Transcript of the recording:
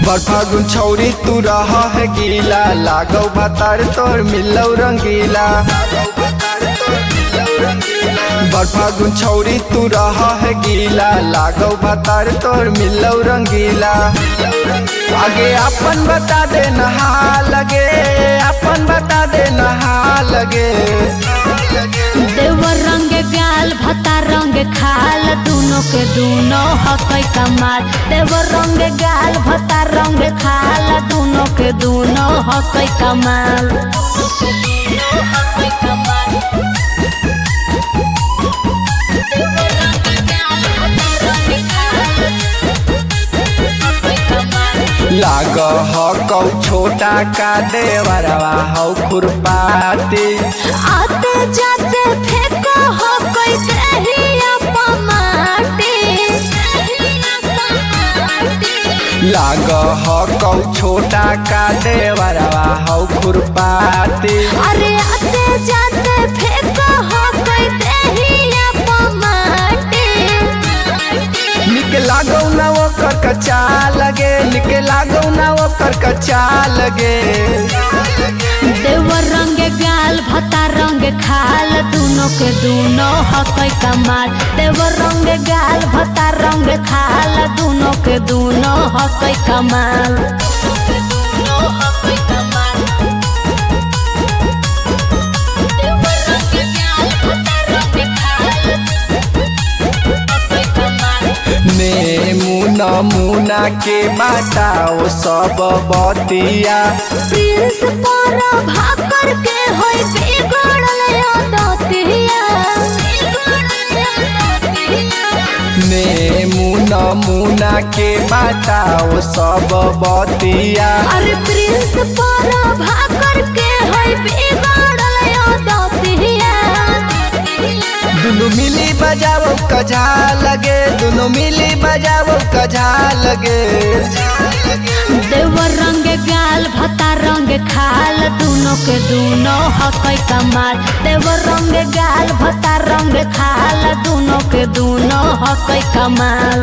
बड़ फागुन छौरी तू रहा है गीला, लागौ भतार तोर मिलौ रंगीला। बड़ फागुन छौरी तू रहा है गीला, लागौ भतार तोर मिलौ रंगीला। आगे अपन बता दे नहा लगे, अपन बता दे नहा लगे। देवर रंग गाल भता रंग खाल, दोनों के दोनों हकै कमाल। देवर रंग गाल भता रंग खाल, दोनों के दोनों हकै कमाल। लाग हौ छोटा का देवरवा हौ खुरपाती। आते जाते फेंको हो कोई दहिया पमाटी। लाग हौ छोटा का देवरवा हौ खुरपाती। अरे आते जाते फेंको हो कोई दहिया पमाटी। निक लागौ ना ओकर कच्चा लगे, निक लागौ ना ओकर कच्चा लगे। देवर रंग गाल भता रंग खाल, दोनों के दोनों हकै कमाल। देवर रंग गाल भता रंग खाल, दोनों के दोनों हकै कमाल। मुना मुना के बताओ सब बतिया। प्रिंस पर भाकर के होई बिगड़ल आदतिया। मुना मुना के बताओ सब बतिया। अरे प्रिंस पर भाकर के होई बिगड़ल आदतिया। दुनु मिली बजाओ कझा लगे, दुनु मिली बजाओ कझा लगे। देवर रंग गाल भता रंग खाल, दोनों के दोनों हकै कमाल। देवर रंग गाल भता रंग खाल, दोनों के दोनों हकै कमाल।